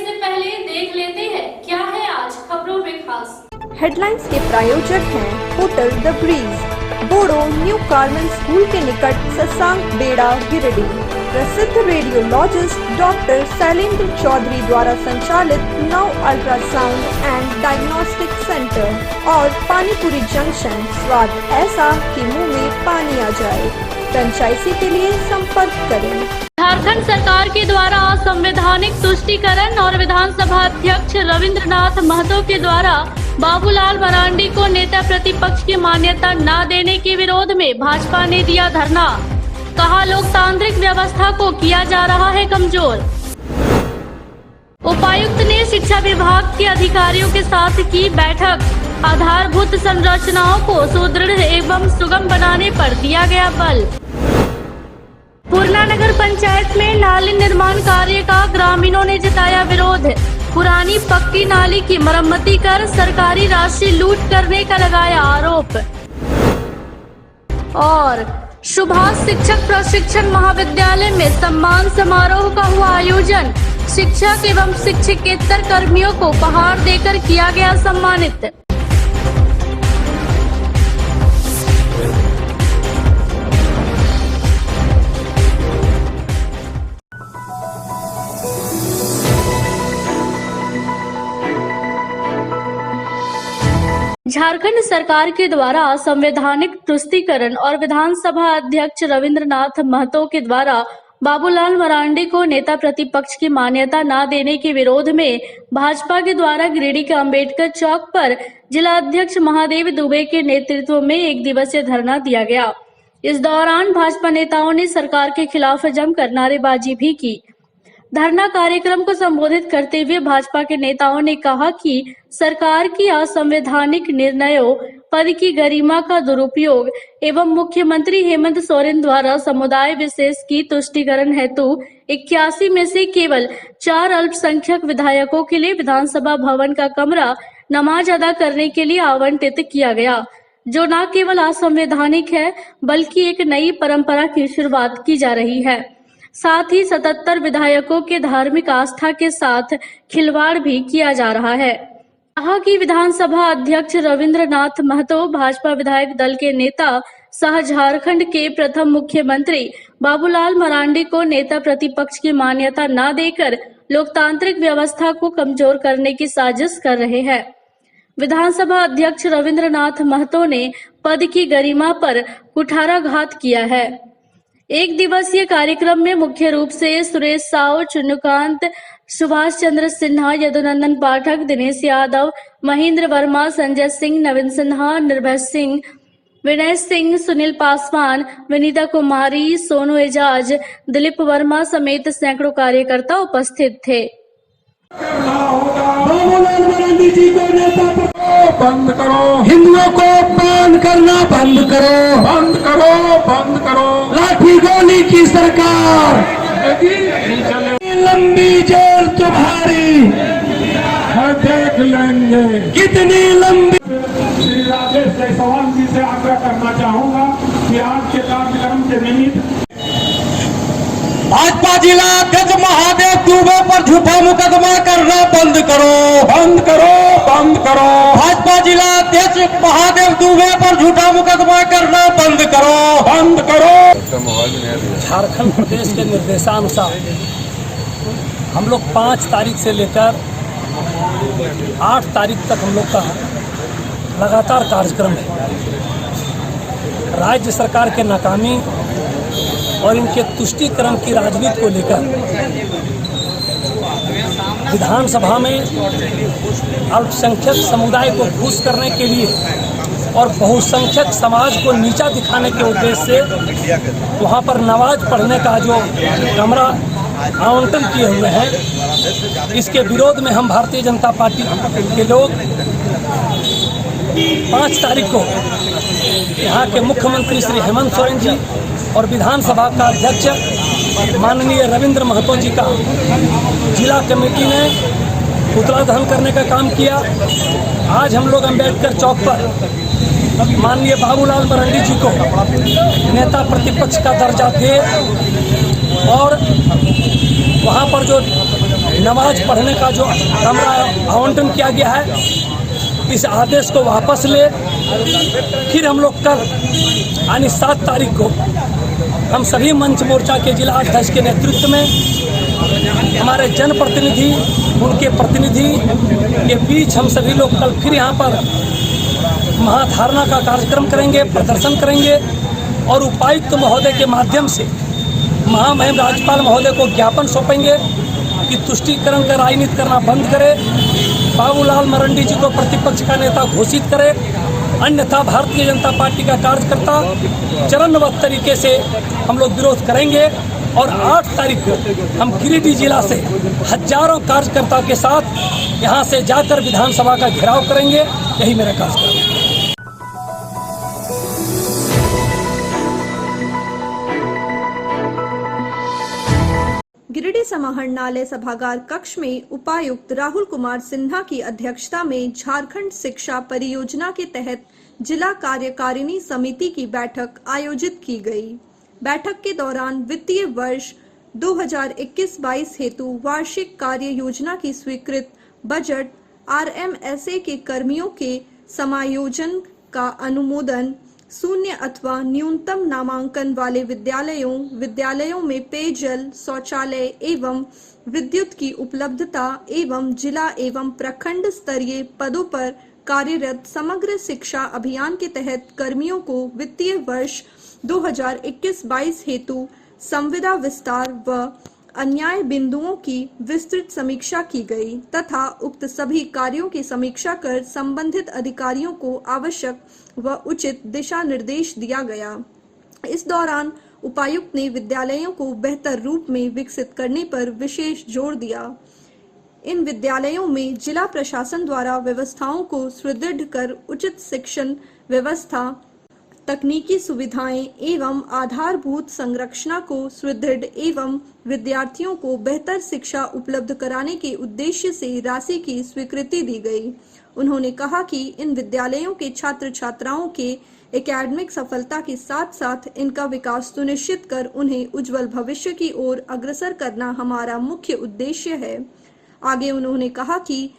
से पहले देख लेते हैं क्या है आज खबरों में खास। हेडलाइंस के प्रायोजक हैं hotel the breeze, Bodo new Carmel school के निकट, ससांग बेड़ा, गिरिडीह। प्रसिद्ध रेडियोलॉजिस्ट डॉक्टर शैलेंद्र चौधरी द्वारा संचालित नव अल्ट्रासाउंड एंड डायग्नोस्टिक सेंटर और पानीपुरी जंक्शन, स्वाद ऐसा कि मुंह में पानी आ जाए। फ्रेंचाइजी के लिए संपर्क करें। झारखंड सरकार के द्वारा असंवैधानिक तुष्टीकरण और विधानसभा अध्यक्ष रविंद्रनाथ महतो के द्वारा बाबूलाल मरांडी को नेता प्रतिपक्ष की मान्यता न देने के विरोध में भाजपा ने दिया धरना। कहा, लोकतांत्रिक व्यवस्था को किया जा रहा है कमजोर। उपायुक्त ने शिक्षा विभाग के अधिकारियों के साथ की बैठक। आधारभूत संरचनाओं को सुदृढ़ एवं सुगम बनाने पर दिया गया बल। पूर्णा नगर पंचायत में नाली निर्माण कार्य का ग्रामीणों ने जताया विरोध। पुरानी पक्की नाली की मरम्मती कर सरकारी राशि लूट करने का लगाया आरोप। और सुभाष शिक्षक प्रशिक्षण महाविद्यालय में सम्मान समारोह का हुआ आयोजन। शिक्षक एवं शिक्षकेतर कर्मियों को उपहार देकर किया गया सम्मानित। झारखंड सरकार के द्वारा संवैधानिक तुष्टीकरण और विधानसभा अध्यक्ष रविंद्रनाथ महतो के द्वारा बाबूलाल मरांडी को नेता प्रतिपक्ष की मान्यता न देने के विरोध में भाजपा के द्वारा गिरिडीह के अंबेडकर चौक पर जिला अध्यक्ष महादेव दुबे के नेतृत्व में एक दिवसीय धरना दिया गया। इस दौरान भाजपा नेताओं ने सरकार के खिलाफ जमकर नारेबाजी भी की। धरना कार्यक्रम को संबोधित करते हुए भाजपा के नेताओं ने कहा कि सरकार की असंवैधानिक निर्णयों, पद की गरिमा का दुरुपयोग एवं मुख्यमंत्री हेमंत सोरेन द्वारा समुदाय विशेष की तुष्टीकरण हेतु 81 में से केवल 4 अल्पसंख्यक विधायकों के लिए विधानसभा भवन का कमरा नमाज अदा करने के लिए आवंटित किया गया, जो न केवल असंवैधानिक है बल्कि एक नई परंपरा की शुरुआत की जा रही है। साथ ही 77 विधायकों के धार्मिक आस्था के साथ खिलवाड़ भी किया जा रहा है। कहा कि विधानसभा अध्यक्ष रविंद्रनाथ महतो भाजपा विधायक दल के नेता सह झारखंड के प्रथम मुख्यमंत्री बाबूलाल मरांडी को नेता प्रतिपक्ष की मान्यता न देकर लोकतांत्रिक व्यवस्था को कमजोर करने की साजिश कर रहे हैं। विधानसभा अध्यक्ष रविंद्रनाथ महतो ने पद की गरिमा पर कुठाराघात किया है। एक दिवसीय कार्यक्रम में मुख्य रूप से सुरेश साव, चुन्नुकांत, सुभाष चंद्र सिन्हा, यदुनंदन पाठक, दिनेश यादव, महेंद्र वर्मा, संजय सिंह, नवीन सिन्हा, निर्भय सिंह, विनय सिंह, सुनील पासवान, विनीता कुमारी, सोनू एजाज, दिलीप वर्मा समेत सैकड़ों कार्यकर्ता उपस्थित थे। बाबूलाल मरांडी जी को नेता बंद करो, हिंदुओं को अपमान करना बंद करो, बंद करो, बंद करो। लाठी गोली की सरकार, लंबी जेल तुम्हारी देख लेंगे कितनी लंबी। श्री राजेश जायसवाल जी से आग्रह करना चाहूंगा कि आज के कार्यक्रम के निमित्त भाजपा जिला अध्यक्ष महादेव दुबे पर झूठा मुकदमा करना बंद करो, बंद करो, बंद करो। भाजपा जिला अध्यक्ष महादेव दुबे पर झूठा मुकदमा करना बंद करो, बंद करो। झारखंड प्रदेश के निर्देशानुसार हम लोग 5 तारीख से लेकर 8 तारीख तक हम लोग का लगातार कार्यक्रम है। राज्य सरकार के नाकामी और इनके तुष्टीकरण की राजनीति को लेकर विधानसभा में अल्पसंख्यक समुदाय को खुश करने के लिए और बहुसंख्यक समाज को नीचा दिखाने के उद्देश्य से वहां पर नमाज पढ़ने का जो कमरा आवंटन किए हुए हैं, इसके विरोध में हम भारतीय जनता पार्टी के लोग 5 तारीख को यहाँ के मुख्यमंत्री श्री हेमंत सोरेन जी और विधानसभा का अध्यक्ष माननीय रविंद्र महतो जी का जिला कमेटी ने पुतला दहन करने का काम किया। आज हम लोग अंबेडकर चौक पर माननीय बाबूलाल मरांडी जी को नेता प्रतिपक्ष का दर्जा दे और वहाँ पर जो नमाज पढ़ने का जो कमरा आवंटन किया गया है, इस आदेश को वापस ले। फिर हम लोग कल यानी 7 तारीख को हम सभी मंच मोर्चा के जिला अध्यक्ष के नेतृत्व में हमारे जनप्रतिनिधि, उनके प्रतिनिधि के बीच हम सभी लोग कल फिर यहाँ पर महाधारणा का कार्यक्रम करेंगे, प्रदर्शन करेंगे और उपायुक्त महोदय के माध्यम से महामहिम राज्यपाल महोदय को ज्ञापन सौंपेंगे कि तुष्टीकरण का राजनीति करना बंद करे, बाबूलाल मरांडी जी को प्रतिपक्ष का नेता घोषित करे, अन्यथा भारतीय जनता पार्टी का कार्यकर्ता चरणबद्ध तरीके से हम लोग विरोध करेंगे। और 8 तारीख को हम गिरिडीह जिला से हजारों कार्यकर्ताओं के साथ यहाँ से जाकर विधानसभा का घेराव करेंगे। यही मेरा कार्यक्रम है। गिरिडीह समाहरणालय सभागार कक्ष में उपायुक्त राहुल कुमार सिन्हा की अध्यक्षता में झारखंड शिक्षा परियोजना के तहत जिला कार्यकारिणी समिति की बैठक आयोजित की गई। बैठक के दौरान वित्तीय वर्ष 2021-22 हेतु वार्षिक कार्य योजना की स्वीकृत बजट, RMSA के कर्मियों के समायोजन का अनुमोदन, शून्य अथवा न्यूनतम नामांकन वाले विद्यालयों में पेयजल, शौचालय एवं विद्युत की उपलब्धता एवं जिला एवं प्रखंड स्तरीय पदों पर कार्यरत समग्र शिक्षा अभियान के तहत कर्मियों को वित्तीय वर्ष 2021-22 हेतु संविदा विस्तार व अन्याय बिंदुओं की विस्तृत समीक्षा की गई तथा उक्त सभी कार्यों की समीक्षा कर संबंधित अधिकारियों को आवश्यक व उचित दिशा निर्देश दिया गया। इस दौरान उपायुक्त ने विद्यालयों को बेहतर रूप में विकसित करने पर विशेष जोर दिया। इन विद्यालयों में जिला प्रशासन द्वारा व्यवस्थाओं को सुदृढ़ कर उचित शिक्षण व्यवस्था, तकनीकी सुविधाएं एवं आधारभूत संरचना को सुदृढ़ एवं विद्यार्थियों को बेहतर शिक्षा उपलब्ध कराने के उद्देश्य से राशि की स्वीकृति दी गई। उन्होंने कहा कि इन विद्यालयों के छात्र छात्राओं के एकेडमिक सफलता के साथ साथ इनका विकास सुनिश्चित कर उन्हें उज्जवल भविष्य की ओर अग्रसर करना हमारा मुख्य उद्देश्य है। आगे उन्होंने कहा कि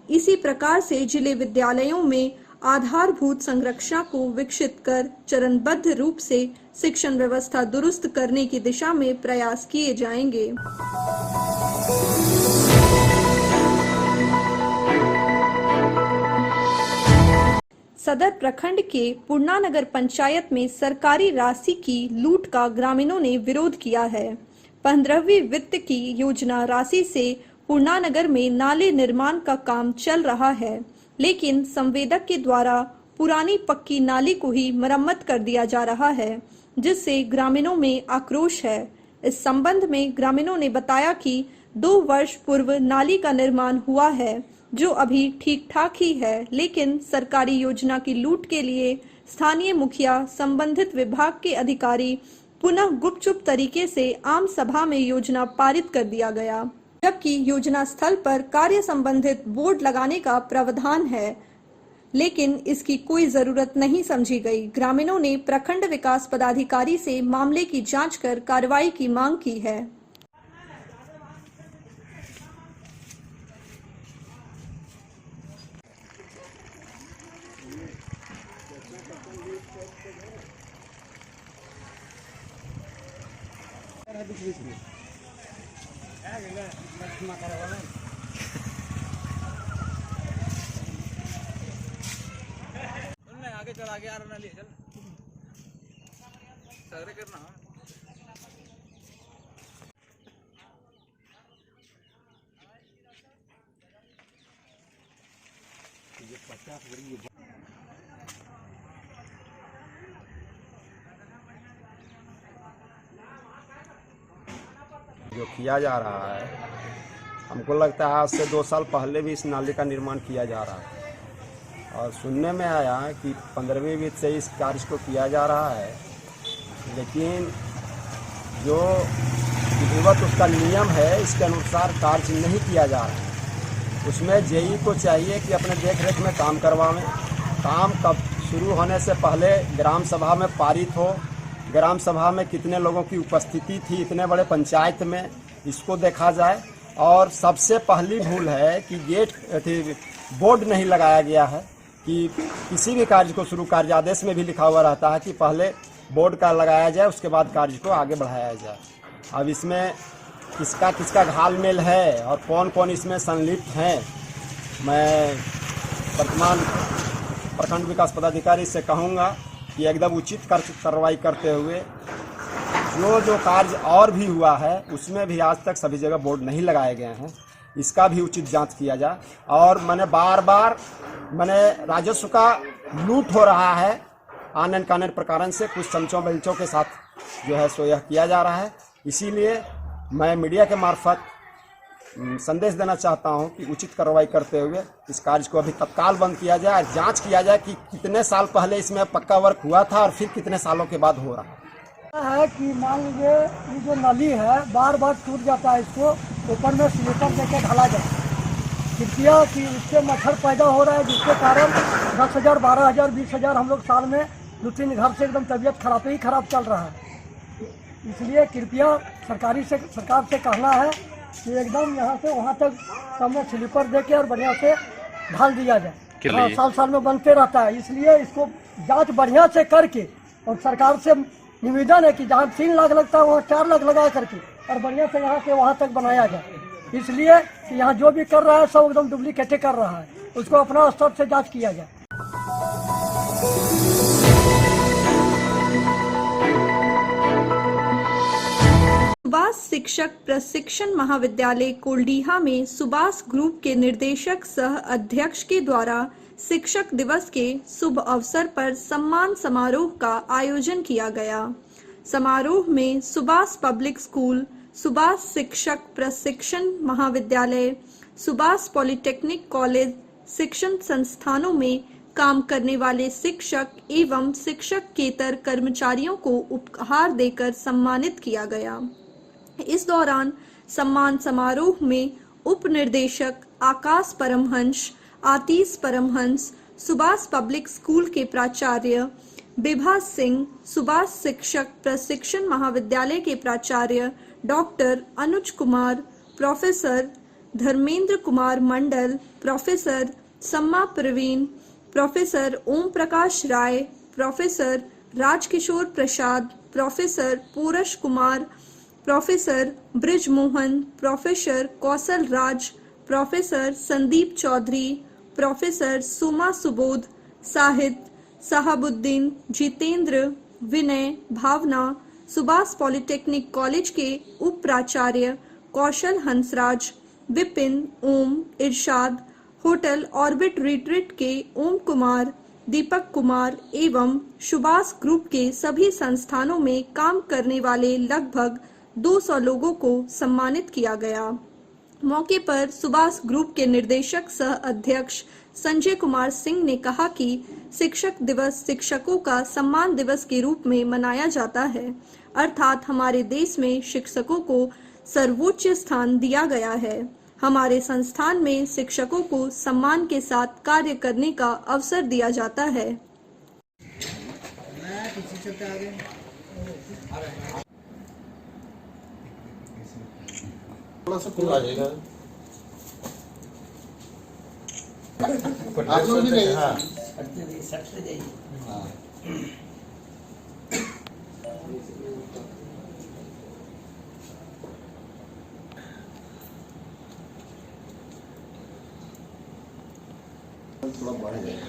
इसी प्रकार से जिले विद्यालयों में आधारभूत संरचना को विकसित कर चरणबद्ध रूप से शिक्षण व्यवस्था दुरुस्त करने की दिशा में प्रयास किए जाएंगे। सदर प्रखंड के पूर्णा नगर पंचायत में सरकारी राशि की लूट का ग्रामीणों ने विरोध किया है। 15वीं वित्त की योजना राशि से पूर्णा नगर में नाले निर्माण का काम चल रहा है, लेकिन संवेदक के द्वारा पुरानी पक्की नाली को ही मरम्मत कर दिया जा रहा है, जिससे ग्रामीणों में आक्रोश है। इस संबंध में ग्रामीणों ने बताया कि 2 वर्ष पूर्व नाली का निर्माण हुआ है, जो अभी ठीक ठाक ही है, लेकिन सरकारी योजना की लूट के लिए स्थानीय मुखिया, संबंधित विभाग के अधिकारी पुनः गुपचुप तरीके से आम सभा में योजना पारित कर दिया गया, जबकि योजना स्थल पर कार्य संबंधित बोर्ड लगाने का प्रावधान है, लेकिन इसकी कोई जरूरत नहीं समझी गई। ग्रामीणों ने प्रखंड विकास पदाधिकारी से मामले की जांच कर कार्रवाई की मांग की है। आगे चल, आगे आ रहा चल सगरे करना। जो किया जा रहा है, हमको लगता है आज से 2 साल पहले भी इस नाले का निर्माण किया जा रहा है और सुनने में आया कि 15वीं वित्त से इस कार्य को किया जा रहा है, लेकिन जो विधिवत उसका नियम है इसके अनुसार कार्य नहीं किया जा रहा है। उसमें जेई को चाहिए कि अपने देख रेख में काम करवावें। काम कब शुरू होने से पहले ग्राम सभा में पारित हो, ग्राम सभा में कितने लोगों की उपस्थिति थी इतने बड़े पंचायत में, इसको देखा जाए और सबसे पहली भूल है कि गेट बोर्ड नहीं लगाया गया है कि किसी भी कार्य को शुरू कार्य आदेश में भी लिखा हुआ रहता है कि पहले बोर्ड का लगाया जाए, उसके बाद कार्य को आगे बढ़ाया जाए। अब इसमें किसका किसका घालमेल है और कौन कौन इसमें संलिप्त हैं, मैं वर्तमान प्रखंड विकास पदाधिकारी से कहूँगा कि एकदम उचित कार्रवाई करते हुए जो कार्य और भी हुआ है उसमें भी आज तक सभी जगह बोर्ड नहीं लगाए गए हैं, इसका भी उचित जांच किया जाए। और बार बार राजस्व का लूट हो रहा है आनन कानन प्रकरण से, कुछ चमचों बेलचों के साथ जो है सो यह किया जा रहा है। इसीलिए मैं मीडिया के मार्फत संदेश देना चाहता हूं कि उचित कार्रवाई करते हुए इस कार्य को अभी तत्काल बंद किया जाए और जांच किया जाए कि कितने साल पहले इसमें पक्का वर्क हुआ था और फिर कितने सालों के बाद हो रहा है। कि मान लीजिए ये जो नली है बार बार टूट जाता है, इसको ऊपर में स्लीपर देके ढाला जाए कृपया, कि उससे मच्छर पैदा हो रहा है जिसके कारण 10,000, 12,000, 20,000 हम लोग साल में 2-3 घर से एकदम तबीयत खराब चल रहा है। इसलिए कृपया सरकार से कहना है कि एकदम यहाँ से वहाँ तक सब में स्लीपर देके और बढ़िया से ढाल दिया जाए। साल में बनते रहता है, इसलिए इसको जांच बढ़िया से करके और सरकार से निवेदन है कि जहाँ 3 लाख लगता है वहाँ 4 लाख लगा करके और बढ़िया से यहाँ से वहाँ तक बनाया जाए। इसलिए कि यहाँ जो भी कर रहा है सब एकदम डुप्लीकेट कर रहा है, उसको अपना स्तर से जांच किया जाए। सुभाष शिक्षक प्रशिक्षण महाविद्यालय कोल्डीहा में सुभाष ग्रुप के निदेशक सह अध्यक्ष के द्वारा शिक्षक दिवस के शुभ अवसर पर सम्मान समारोह का आयोजन किया गया। समारोह में सुभाष पब्लिक स्कूल, सुभाष शिक्षक प्रशिक्षण महाविद्यालय, सुभाष पॉलिटेक्निक कॉलेज शिक्षण संस्थानों में काम करने वाले शिक्षक एवं शिक्षकेतर कर्मचारियों को उपहार देकर सम्मानित किया गया। इस दौरान सम्मान समारोह में उप निर्देशक आकाश परमहंस, आतिश परमहंस, सुभाष पब्लिक स्कूल के प्राचार्य बिभा सिंह, सुभाष शिक्षक प्रशिक्षण महाविद्यालय के प्राचार्य doctor Anuj Kumar, professor Dharmendra Kumar Mandal, professor Samma Praveen, professor Om Prakash Rai, professor Rajkishore Prasad, professor पूरश Kumar, professor Brij Mohan, professor Kaushal Raj, professor Sandeep Chaudhary, professor Suma Subodh, Sahid Sahabuddin, Jitendra, Vinay, Bhavna, Subhash polytechnic college के उप प्राचार्य Kaushal Hansraj, Vipin, Om, Irshad, hotel orbit retreat के ओम कुमार, दीपक कुमार एवं सुभाष ग्रुप के सभी संस्थानों में काम करने वाले लगभग 200 लोगों को सम्मानित किया गया। मौके पर सुभाष ग्रुप के निर्देशक सह अध्यक्ष संजय कुमार सिंह ने कहा कि शिक्षक दिवस शिक्षकों का सम्मान दिवस के रूप में मनाया जाता है, अर्थात हमारे देश में शिक्षकों को सर्वोच्च स्थान दिया गया है। हमारे संस्थान में शिक्षकों को सम्मान के साथ कार्य करने का अवसर दिया जाता है। थोड़ा सा खुला जाएगा। आप लोग भी नहीं। हाँ। थोड़ा बढ़ जाएगा।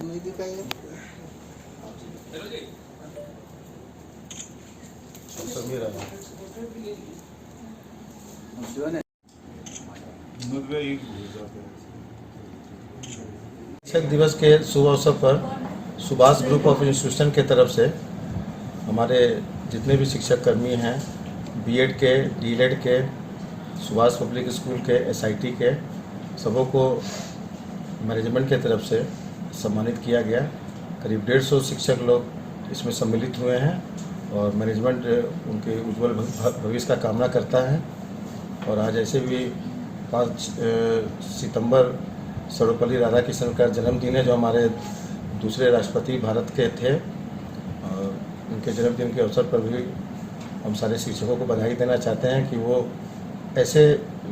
नजदीक आइए। शिक्षक दिवस के शुभ अवसर पर सुभाष ग्रुप ऑफ इंस्टीट्यूशन के तरफ से हमारे जितने भी शिक्षक कर्मी हैं, बीएड के, डीएलएड के, सुभाष पब्लिक स्कूल के, एसआईटी के, सबों को मैनेजमेंट के तरफ से सम्मानित किया गया। करीब 150 शिक्षक लोग इसमें सम्मिलित हुए हैं और मैनेजमेंट उनके उज्जवल भविष्य का कामना करता है। और आज ऐसे भी 5 सितंबर सर्वपल्ली राधाकृष्णन का जन्मदिन है, जो हमारे दूसरे राष्ट्रपति भारत के थे, और उनके जन्मदिन के अवसर पर भी हम सारे शिक्षकों को बधाई देना चाहते हैं कि वो ऐसे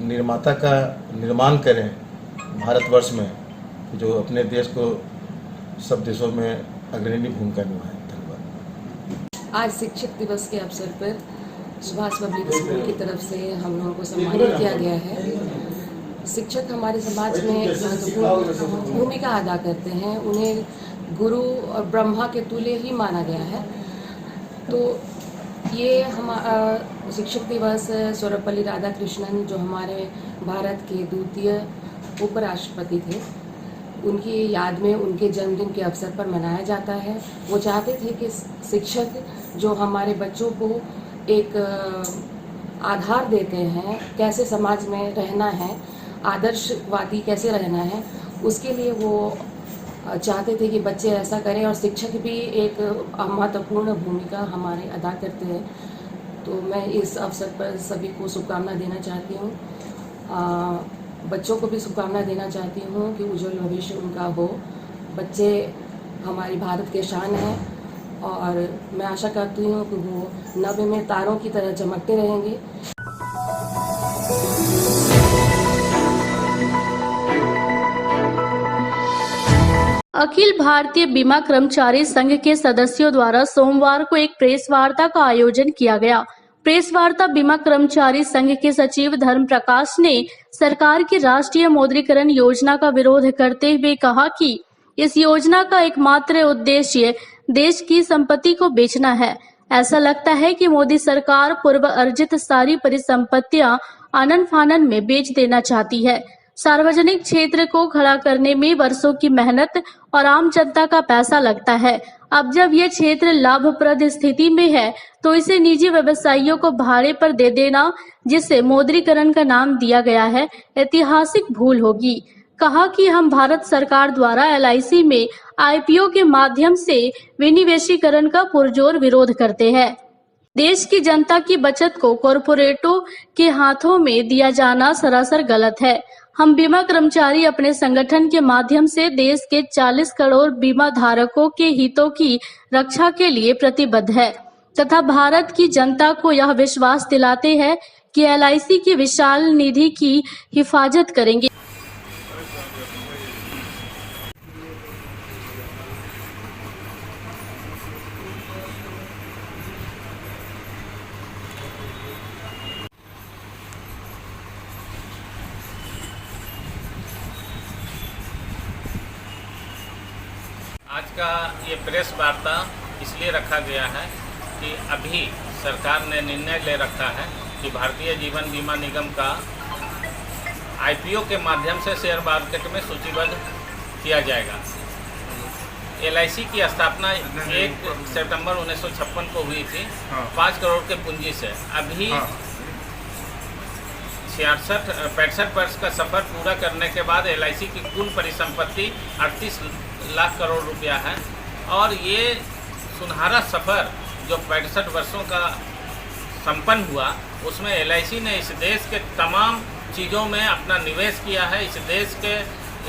निर्माता का निर्माण करें भारतवर्ष में जो अपने देश को सब देशों में अग्रणी भूमिका निभाएं। धन्यवाद। आज शिक्षक दिवस के अवसर पर सुभाष पब्लिक स्कूल की तरफ से हम लोगों को सम्मानित किया गया है। शिक्षक हमारे समाज में एक महत्वपूर्ण भूमिका अदा करते हैं। उन्हें गुरु और ब्रह्मा के तुल्य ही माना गया है। तो ये हम शिक्षक दिवस सर्वपल्ली राधाकृष्णन जो हमारे भारत के द्वितीय उपराष्ट्रपति थे, उनकी याद में उनके जन्मदिन के अवसर पर मनाया जाता है। वो चाहते थे कि शिक्षक जो हमारे बच्चों को एक आधार देते हैं, कैसे समाज में रहना है, आदर्शवादी कैसे रहना है, उसके लिए वो चाहते थे कि बच्चे ऐसा करें और शिक्षक भी एक महत्वपूर्ण भूमिका हमारे अदा करते हैं। तो मैं इस अवसर पर सभी को शुभकामना देना चाहती हूँ। बच्चों को भी शुभकामना देना चाहती हूँ कि उज्जवल भविष्य उनका हो। बच्चे हमारी भारत के शान हैं और मैं आशा करती हूँ कि वो नभ में तारों की तरह चमकते रहेंगे। अखिल भारतीय बीमा कर्मचारी संघ के सदस्यों द्वारा सोमवार को एक प्रेस वार्ता का आयोजन किया गया। प्रेस वार्ता बीमा कर्मचारी संघ के सचिव धर्म प्रकाश ने सरकार की राष्ट्रीय मौद्रीकरण योजना का विरोध करते हुए कहा कि इस योजना का एकमात्र उद्देश्य देश की संपत्ति को बेचना है। ऐसा लगता है कि मोदी सरकार पूर्व अर्जित सारी परिसंपत्तियां आनन फानन में बेच देना चाहती है। सार्वजनिक क्षेत्र को खड़ा करने में वर्षों की मेहनत और आम जनता का पैसा लगता है। अब जब ये क्षेत्र लाभप्रद स्थिति में है तो इसे निजी व्यवसायियों को भाड़े पर दे देना, जिसे मौद्रीकरण का नाम दिया गया है, ऐतिहासिक भूल होगी। कहा कि हम भारत सरकार द्वारा LIC में IPO के माध्यम से विनिवेशीकरण का पुरजोर विरोध करते हैं। देश की जनता की बचत को कॉरपोरेटों के हाथों में दिया जाना सरासर गलत है। हम बीमा कर्मचारी अपने संगठन के माध्यम से देश के 40 करोड़ बीमा धारकों के हितों की रक्षा के लिए प्रतिबद्ध है तथा भारत की जनता को यह विश्वास दिलाते हैं कि LIC की विशाल निधि की हिफाजत करेंगे। आज का ये प्रेस वार्ता इसलिए रखा गया है कि अभी सरकार ने निर्णय ले रखा है कि भारतीय जीवन बीमा निगम का IPO के माध्यम से शेयर मार्केट में सूचीबद्ध किया जाएगा। LIC की स्थापना 1 सितंबर 1956 को हुई थी 5 करोड़ के पूंजी से। अभी 65 वर्ष का सफ़र पूरा करने के बाद LIC की कुल परिसंपत्ति 38 लाख करोड़ रुपया है और ये सुनहरा सफ़र जो 65 वर्षों का संपन्न हुआ, उसमें LIC ने इस देश के तमाम चीज़ों में अपना निवेश किया है। इस देश के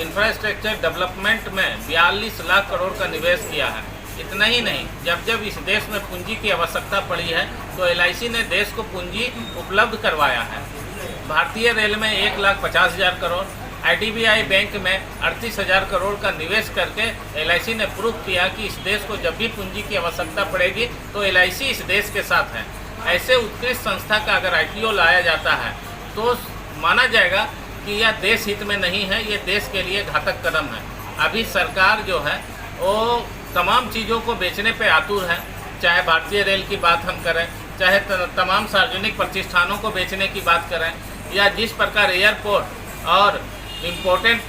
इंफ्रास्ट्रक्चर डेवलपमेंट में 42 लाख करोड़ का निवेश किया है। इतना ही नहीं, जब जब इस देश में पूंजी की आवश्यकता पड़ी है तो LIC ने देश को पूंजी उपलब्ध करवाया है। भारतीय रेल में 1,50,000 करोड़, IDBI बैंक में 38,000 करोड़ का निवेश करके LIC ने प्रूव किया कि इस देश को जब भी पूंजी की आवश्यकता पड़ेगी तो LIC इस देश के साथ है। ऐसे उत्कृष्ट संस्था का अगर IPO लाया जाता है तो माना जाएगा कि यह देश हित में नहीं है, ये देश के लिए घातक कदम है। अभी सरकार जो है वो तमाम चीज़ों को बेचने पे आतुर है। चाहे भारतीय रेल की बात हम करें, चाहे तमाम सार्वजनिक प्रतिष्ठानों को बेचने की बात करें, या जिस प्रकार एयरपोर्ट और इम्पोर्टेंट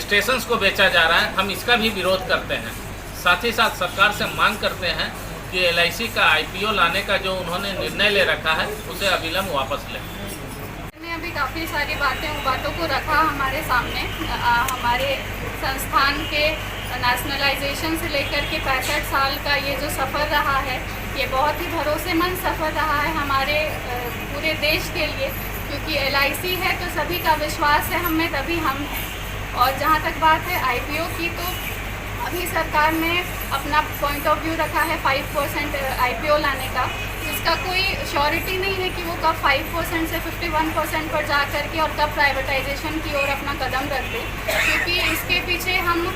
स्टेशंस को बेचा जा रहा है, हम इसका भी विरोध करते हैं। साथ ही साथ सरकार से मांग करते हैं कि LIC का IPO लाने का जो उन्होंने निर्णय ले रखा है उसे अविलंब वापस लें। हमने अभी काफ़ी सारी बातों को रखा हमारे सामने। हमारे संस्थान के नेशनलाइजेशन से लेकर के 65 साल का ये जो सफ़र रहा है, ये बहुत ही भरोसेमंद सफ़र रहा है हमारे पूरे देश के लिए, क्योंकि LIC है तो सभी का विश्वास है हमें, तभी हम हैं। और जहाँ तक बात है IPO की, तो अभी सरकार ने अपना पॉइंट ऑफ व्यू रखा है 5% IPO लाने का, जिसका कोई श्योरिटी नहीं है कि वो कब 5% से 51% पर जा करके और कब प्राइवेटाइजेशन की ओर अपना कदम रख दे। क्योंकि इसके पीछे हम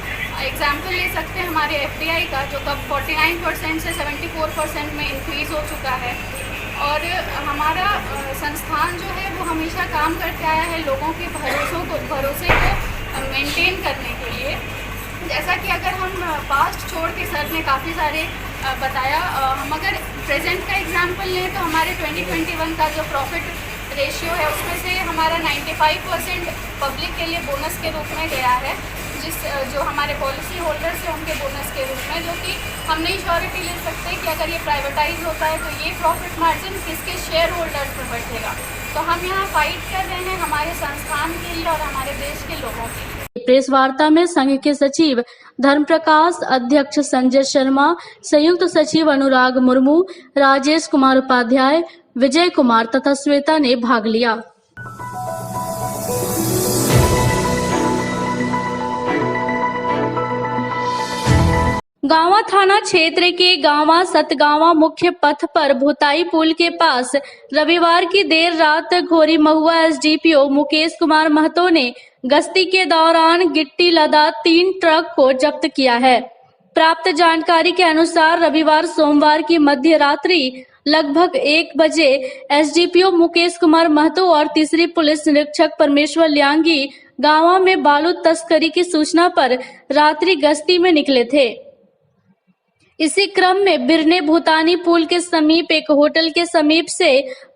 एग्जाम्पल ले सकते हैं हमारे FDI का, जो कब 49% से 74% में इंक्रीज़ हो चुका है। और हमारा संस्थान जो है वो हमेशा काम करते आया है लोगों के भरोसे को मेंटेन करने के लिए। जैसा कि अगर हम पास्ट छोड़ के सर ने काफ़ी सारे बताया, हम अगर प्रेजेंट का एग्जांपल लें तो हमारे 2021 का जो प्रॉफिट रेशियो है उसमें से हमारा 95% पब्लिक के लिए बोनस के रूप में गया है, जो हमारे पॉलिसी होल्डर्स हैं उनके बोनस के रूप में, जो कि हम नहीं श्योरिटी ले सकते कि अगर ये प्राइवेटाइज होता है तो ये प्रॉफिट मार्जिन किसके शेयर होल्डर्स पर बैठेगा। तो हम यहाँ फाइट कर रहे हैं हमारे संस्थान के लिए और हमारे देश के लोगों के लिए। प्रेस वार्ता में संघ के सचिव धर्म प्रकाश, अध्यक्ष संजय शर्मा, संयुक्त सचिव अनुराग मुर्मू, राजेश कुमार उपाध्याय, विजय कुमार तथा श्वेता ने भाग लिया। गांवा थाना क्षेत्र के गांवा सतगांवा मुख्य पथ पर भूताई पुल के पास रविवार की देर रात घोरी महुआ SDPO मुकेश कुमार महतो ने गश्ती के दौरान गिट्टी लदा 3 ट्रक को जब्त किया है। प्राप्त जानकारी के अनुसार रविवार सोमवार की मध्य रात्रि लगभग 1 बजे SDPO मुकेश कुमार महतो और तीसरी पुलिस निरीक्षक परमेश्वर ल्यांगी गांवा में बालू तस्करी की सूचना पर रात्रि गश्ती में निकले थे। इसी क्रम में बिरने भूतानी पुल के समीप एक होटल के समीप से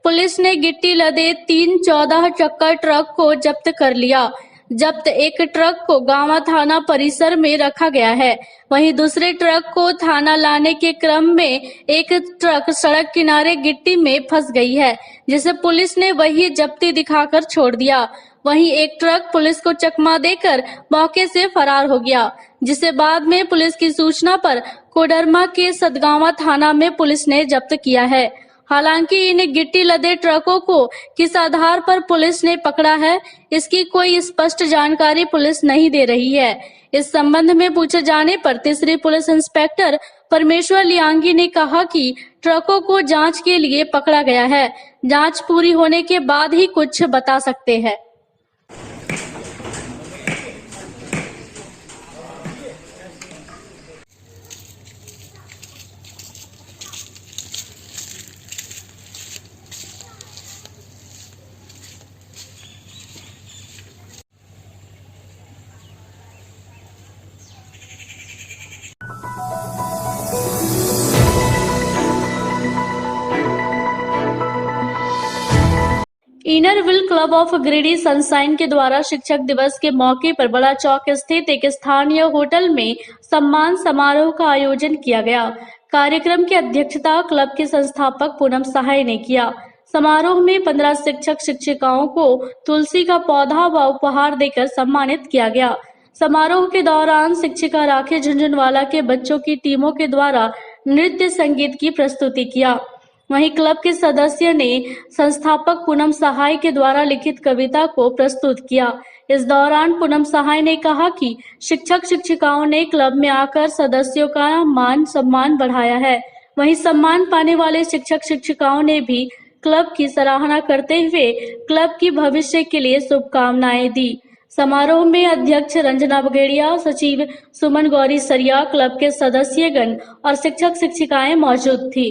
पुलिस ने गिट्टी लदे 3 14 चक्का ट्रक को जब्त कर लिया। जब्त एक ट्रक को गांवा थाना परिसर में रखा गया है। वहीं दूसरे ट्रक को थाना लाने के क्रम में एक ट्रक सड़क किनारे गिट्टी में फंस गई है, जिसे पुलिस ने वही जब्ती दिखाकर छोड़ दिया। वहीं एक ट्रक पुलिस को चकमा देकर मौके से फरार हो गया, जिसे बाद में पुलिस की सूचना पर कोडरमा के सतगांवा थाना में पुलिस ने जब्त किया है। हालांकि इन गिट्टी लदे ट्रकों को किस आधार पर पुलिस ने पकड़ा है, इसकी कोई स्पष्ट जानकारी पुलिस नहीं दे रही है। इस संबंध में पूछे जाने पर तीसरी पुलिस इंस्पेक्टर परमेश्वर ल्यांगी ने कहा कि ट्रकों को जांच के लिए पकड़ा गया है। जांच पूरी होने के बाद ही कुछ बता सकते हैं। Inner wheel club of Giridih sunshine के द्वारा शिक्षक दिवस के मौके पर बड़ा चौक स्थित एक स्थानीय होटल में सम्मान समारोह का आयोजन किया गया। कार्यक्रम की अध्यक्षता क्लब के संस्थापक पूनम सहाय ने किया। समारोह में 15 शिक्षक शिक्षिकाओं को तुलसी का पौधा व उपहार देकर सम्मानित किया गया। समारोह के दौरान शिक्षिका राखी झुंझुनवाला के बच्चों की टीमों के द्वारा नृत्य संगीत की प्रस्तुति किया। वहीं क्लब के सदस्य ने संस्थापक पूनम सहाय के द्वारा लिखित कविता को प्रस्तुत किया। इस दौरान पूनम सहाय ने कहा कि शिक्षक शिक्षिकाओं ने क्लब में आकर सदस्यों का मान सम्मान बढ़ाया है। वहीं सम्मान पाने वाले शिक्षक शिक्षिकाओं ने भी क्लब की सराहना करते हुए क्लब की भविष्य के लिए शुभकामनाएं दी। समारोह में अध्यक्ष रंजना बगेड़िया, सचिव सुमन गौरी सरिया, क्लब के सदस्यगण और शिक्षक शिक्षिकाएं मौजूद थी।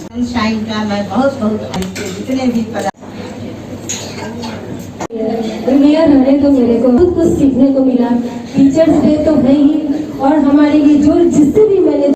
सनशाइन का मैं बहुत जितने भी दुनिया रहने तो मेरे को बहुत कुछ सीखने को मिला। टीचर्स डे तो है ही, और हमारे लिए जो जिससे भी मैंने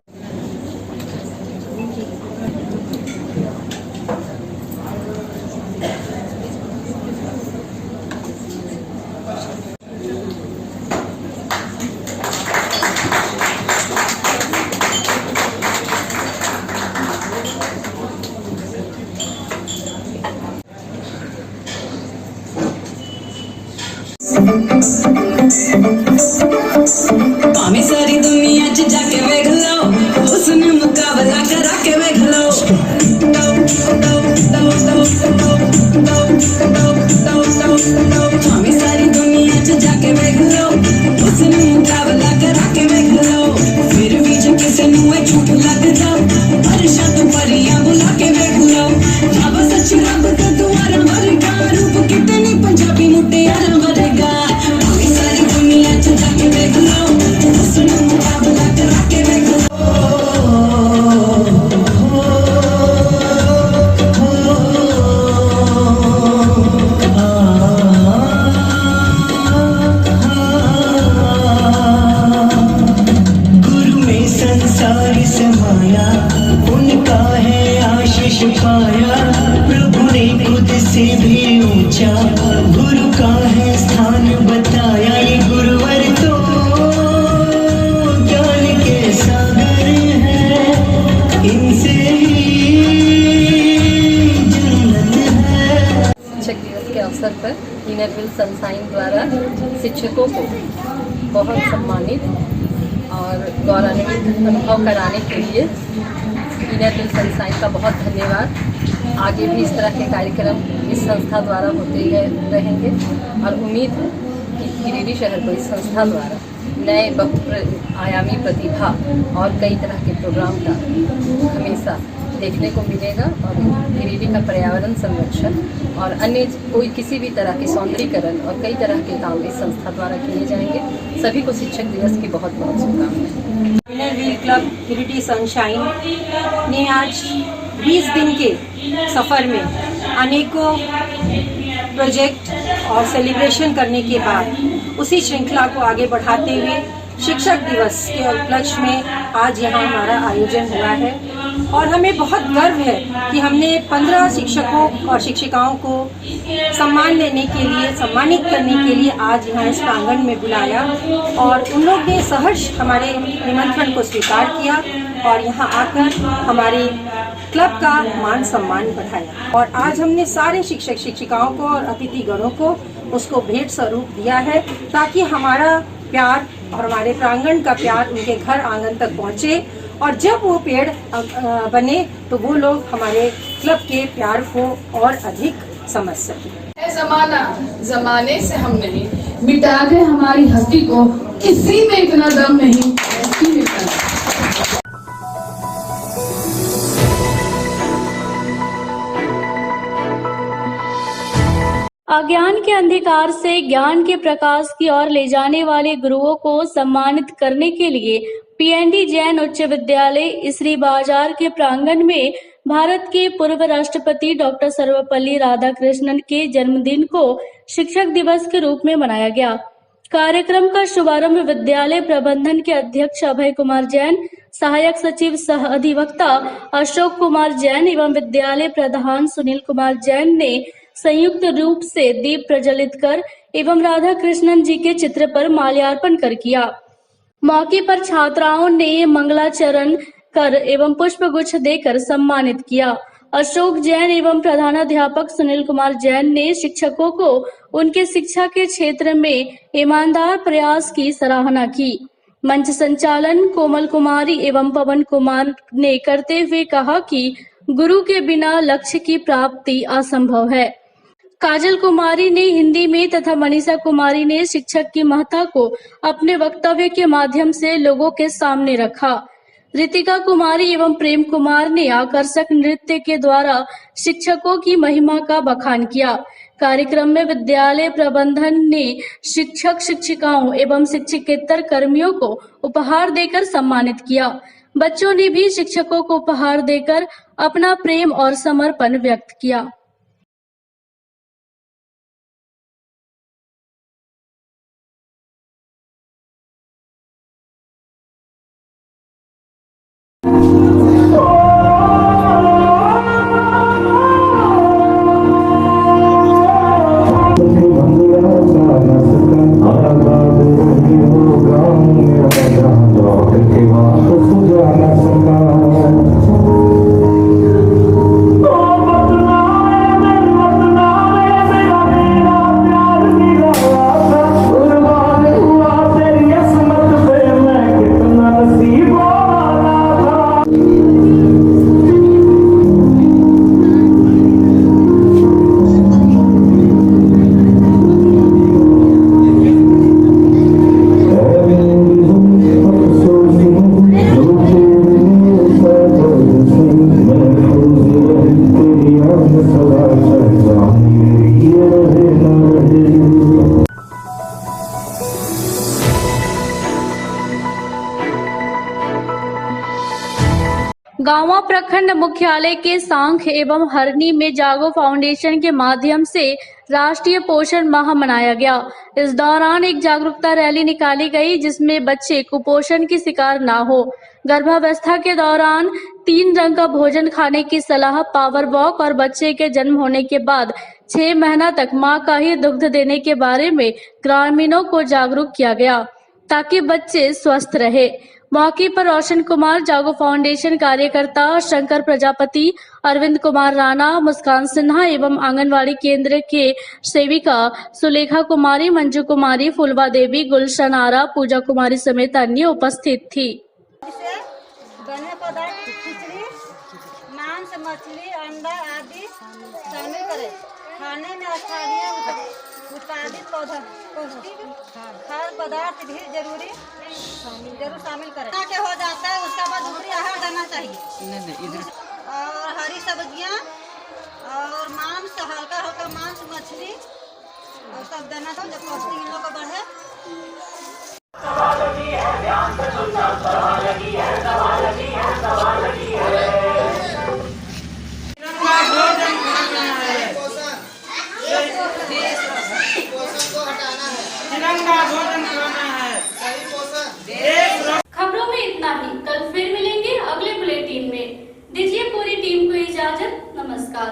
भाਵੇਂ सारी दुनिया च जाके वेख लो उसने मुकाबला करा के वेख लो भाਵੇਂ सारी दुनिया च जाके वेख लो उसने मुकाबला करा के वेख लो फिर भी जो किसी नूं झूठ लगदा अर्शां तो परियां बुला के वेख लो रब सच रब तो दुआरा वर्गा रूप कितनी पंजाबी मुटियारा वरेगा भाਵੇਂ सारी दुनिया च जाके वेख लो उसने मुकाबला करा के वेख लो गुरु में संसार समाया उनका है आशीष पाया प्रभु ने खुद से भी ऊंचा गुरु का है स्थान बताया ये गुरुवर तो ज्ञान के सागर है इनसे ही जन्नत है। शिक्षक दिवस के अवसर पर इनरविल सनसाइन द्वारा शिक्षकों को बहुत सम्मानित और गौरवान्वित अनुभव कराने के लिए इनरविल सनसाइन का बहुत धन्यवाद। आगे भी इस तरह के कार्यक्रम इस संस्था द्वारा होते रहेंगे और उम्मीद है कि गिरिडीह शहर को इस संस्था द्वारा नए बहुआयामी प्रतिभा और कई तरह के प्रोग्राम का हमेशा देखने को मिलेगा और गिरिडीह का पर्यावरण संरक्षण और अन्य कोई किसी भी तरह के सौंदर्यीकरण और कई तरह के काम इस संस्था द्वारा किए जाएंगे। सभी को शिक्षक दिवस की बहुत बहुत शुभकामनाएं। इनरविल क्लब गिरिडीह सनशाइन ने आज 20 दिन के सफ़र में अनेकों प्रोजेक्ट और सेलिब्रेशन करने के बाद उसी श्रृंखला को आगे बढ़ाते हुए शिक्षक दिवस के उपलक्ष्य में आज यहाँ हमारा आयोजन हुआ है और हमें बहुत गर्व है कि हमने 15 शिक्षकों और शिक्षिकाओं को सम्मानित करने के लिए आज यहाँ इस प्रांगण में बुलाया और उन लोग ने सहर्ष हमारे निमंत्रण को स्वीकार किया और यहाँ आकर हमारे क्लब का मान सम्मान बढ़ाया और आज हमने सारे शिक्षक शिक्षिकाओं को और अतिथि गणों को उसको भेंट स्वरूप दिया है ताकि हमारा प्यार और हमारे प्रांगण का प्यार उनके घर आंगन तक पहुँचे और जब वो पेड़ बने तो वो लोग हमारे क्लब के प्यार को और अधिक समझ सकें। जमाना जमाने से हम नहीं मिटा दे हमारी हस्ती को किसी में इतना दम नहीं ऐसी मिटा। अज्ञान के अंधकार से ज्ञान के प्रकाश की ओर ले जाने वाले गुरुओं को सम्मानित करने के लिए पीएनडी जैन उच्च विद्यालय इसरी बाजार के प्रांगण में भारत के पूर्व राष्ट्रपति डॉक्टर सर्वपल्ली राधाकृष्णन के जन्मदिन को शिक्षक दिवस के रूप में मनाया गया। कार्यक्रम का शुभारंभ विद्यालय प्रबंधन के अध्यक्ष अभय कुमार जैन, सहायक सचिव सह अधिवक्ता अशोक कुमार जैन एवं विद्यालय प्रधान सुनील कुमार जैन ने संयुक्त रूप से दीप प्रज्वलित कर एवं राधा कृष्णन जी के चित्र पर माल्यार्पण कर किया। मौके पर छात्राओं ने मंगलाचरण कर एवं पुष्प गुच्छ देकर सम्मानित किया। अशोक जैन एवं प्रधानाध्यापक सुनील कुमार जैन ने शिक्षकों को उनके शिक्षा के क्षेत्र में ईमानदार प्रयास की सराहना की। मंच संचालन कोमल कुमारी एवं पवन कुमार ने करते हुए कहा कि गुरु के बिना लक्ष्य की प्राप्ति असंभव है। काजल कुमारी ने हिंदी में तथा मनीषा कुमारी ने शिक्षक की महत्ता को अपने वक्तव्य के माध्यम से लोगों के सामने रखा। रितिका कुमारी एवं प्रेम कुमार ने आकर्षक नृत्य के द्वारा शिक्षकों की महिमा का बखान किया। कार्यक्रम में विद्यालय प्रबंधन ने शिक्षक शिक्षिकाओं एवं शिक्षकेतर कर्मियों को उपहार देकर सम्मानित किया। बच्चों ने भी शिक्षकों को उपहार देकर अपना प्रेम और समर्पण व्यक्त किया। गांवा प्रखंड मुख्यालय के सांख एवं हरनी में जागो फाउंडेशन के माध्यम से राष्ट्रीय पोषण माह मनाया गया। इस दौरान एक जागरूकता रैली निकाली गई जिसमें बच्चे कुपोषण की शिकार ना हो, गर्भावस्था के दौरान 3 रंग का भोजन खाने की सलाह, पावर वॉक और बच्चे के जन्म होने के बाद 6 महीना तक मां का ही दुग्ध देने के बारे में ग्रामीणों को जागरूक किया गया ताकि बच्चे स्वस्थ रहे। मौके पर रोशन कुमार, जागो फाउंडेशन कार्यकर्ता शंकर प्रजापति, अरविंद कुमार राणा, मुस्कान सिन्हा एवं आंगनवाड़ी केंद्र के सेविका सुलेखा कुमारी, मंजू कुमारी, फुलवा देवी, गुलशन आरा, पूजा कुमारी समेत अन्य उपस्थित थी। बने पदार्थ खिचड़ी, मांस, मछली, अंडा आदि शामिल करें। खाने में स्थानीय उत्पादित पौष्टिक खाद्य पदार्थ भी जरूर शामिल करें। के हो जाता है उसके बाद दूसरी आहार देना चाहिए और हरी सब्जियां और मांस, हल्का हल्का मांस, मछली और सब देना चाहिए जब पौष्टिक इन लोगों को बढ़े। खबरों में इतना ही। कल फिर मिलेंगे अगले बुलेटिन में। दीजिए पूरी टीम को इजाजत। नमस्कार।